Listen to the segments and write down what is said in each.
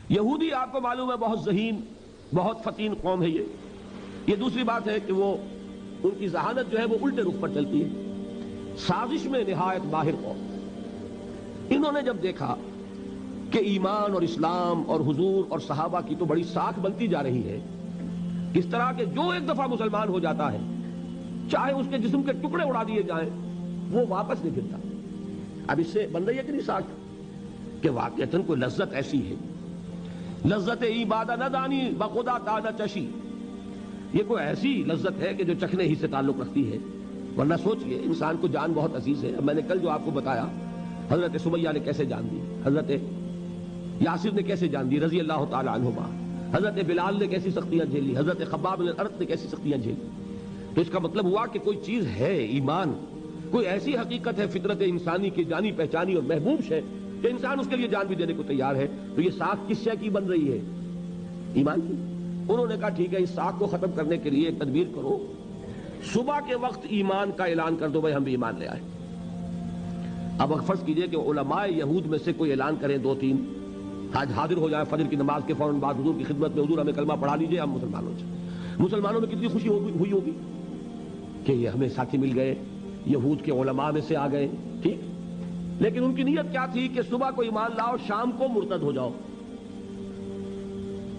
یہودی آپ کو معلوم ہے بہت ذہین، بہت فتین قوم ہے یہ دوسری بات ہے کہ وہ ان کی ذہانت جو ہے وہ الٹے رخ پر چلتی ہے، سازش میں نہایت ماہر قوم۔ انہوں نے جب دیکھا کہ ایمان اور اسلام اور حضور اور صحابہ کی تو بڑی ساکھ بنتی جا رہی ہے، اس طرح کہ جو ایک دفعہ مسلمان ہو جاتا ہے چاہے اس کے جسم کے ٹکڑے اڑا دیے جائیں وہ واپس نہیں پھرتا۔ اب اس سے بن رہی ہے کہ نہیں ساکھ کہ واقعتاً کوئی لذت ایسی ہے، لذت عبادہ نہ دانی بخدا تانا چشی، یہ کوئی ایسی لذت ہے کہ جو چکھنے ہی سے تعلق رکھتی ہے، ورنہ سوچئے انسان کو جان بہت عزیز ہے۔ اب میں نے کل جو آپ کو بتایا حضرت سمیہ نے کیسے جان دی، حضرت یاسر نے کیسے جان دی رضی اللہ تعالی عنہما، حضرت بلال نے کیسی سختیاں جھیلی، حضرت خباب بن الارت نے کیسی سختیاں جھیلی۔ تو اس کا مطلب ہوا کہ کوئی چیز ہے ایمان، کوئی ایسی حقیقت ہے فطرت انسانی کی جانی پہچانی اور محبوب شے کہ انسان اس کے لیے جان بھی دینے کو تیار ہے۔ تو یہ ساکھ کس شے کی بن رہی ہے؟ ایمان کی۔ انہوں نے کہا ٹھیک ہے اس ساکھ کو ختم کرنے کے لیے ایک تدبیر کرو، صبح کے وقت ایمان کا اعلان کر دو بھائی ہم بھی ایمان لے آئے۔ اب فرض کیجئے کہ علماء یہود میں سے کوئی اعلان کریں، دو تین آج حاضر ہو جائے فجر کی نماز کے فوراً بعد حضور کی خدمت میں، حضور ہمیں کلمہ پڑھا لیجئے ہم مسلمانوں سے۔ مسلمانوں میں کتنی خوشی ہوئی ہوگی کہ یہ ہمیں ساتھی مل گئے، یہود کے علماء میں سے آ گئے، ٹھیک۔ لیکن ان کی نیت کیا تھی کہ صبح کو ایمان لاؤ شام کو مرتد ہو جاؤ۔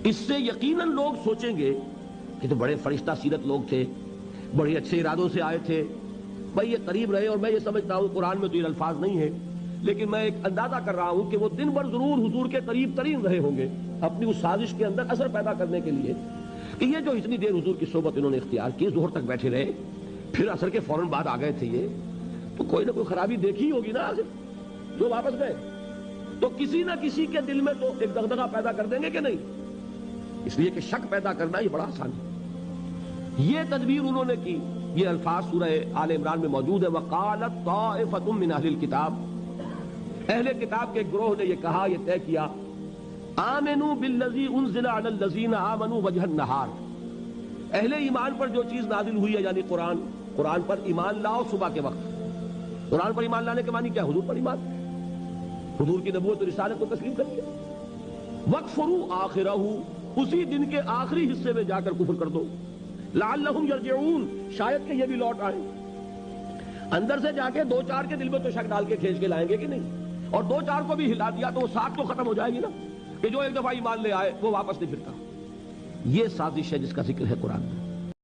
اس سے یقیناً لوگ سوچیں گے کہ تو بڑے فرشتہ سیرت لوگ تھے، بڑے اچھے ارادوں سے آئے تھے، بھائی یہ قریب رہے۔ اور میں یہ سمجھتا ہوں قرآن میں تو یہ الفاظ نہیں ہے، لیکن میں ایک اندازہ کر رہا ہوں کہ وہ دن بھر ضرور حضور کے قریب ترین رہے ہوں گے اپنی اس سازش کے اندر اثر پیدا کرنے کے لیے کہ یہ جو اتنی دیر حضور کی صحبت انہوں نے اختیار کی، ظہر تک بیٹھے رہے، پھر عصر کے فوراً بعد آ گئے تھے، یہ تو کوئی نہ کوئی خرابی دیکھی ہوگی نا آخر جو واپس گئے، تو کسی نہ کسی کے دل میں تو ایک دغدغہ پیدا کر دیں گے کہ نہیں۔ اس لیے کہ شک پیدا کرنا یہ بڑا آسان ہے۔ یہ تدبیر انہوں نے کی، یہ الفاظ سورہ آل عمران میں موجود ہے، وَقَالَتْ طَائِفَةٌ مِّنْ أَهْلِ الْكِتَابِ، اہل کتاب کے ایک گروہ نے یہ کہا، یہ طے کیا، آمنوا بالذی انزل علی الذین آمنوا وجہ النہار، اہل ایمان پر جو چیز نازل ہوئی ہے یعنی قرآن پر ایمان لاؤ صبح کے وقت۔ قرآن پر ایمان لانے کے معنی کیا؟ حضور پر ایمان، حضور کی نبوت اور رسالت کو تسلیم کر لیا۔ وَاکْفُرُوا آخِرَهُ، اسی دن کے آخری حصے میں جا کر کفر کر دو، لعلہم یرجعون، شاید کہ یہ بھی لوٹ آئیں۔ اندر سے جا کے دو چار کے دل میں تو شک ڈال کے کھینچ کے لائیں گے کہ نہیں، اور دو چار کو بھی ہلا دیا تو وہ ساکھ تو ختم ہو جائے گی نا، کہ جو ایک دفعہ ایمان لے آئے وہ واپس نہیں پھرتا۔ یہ سازش ہے جس کا ذکر ہے قرآن میں۔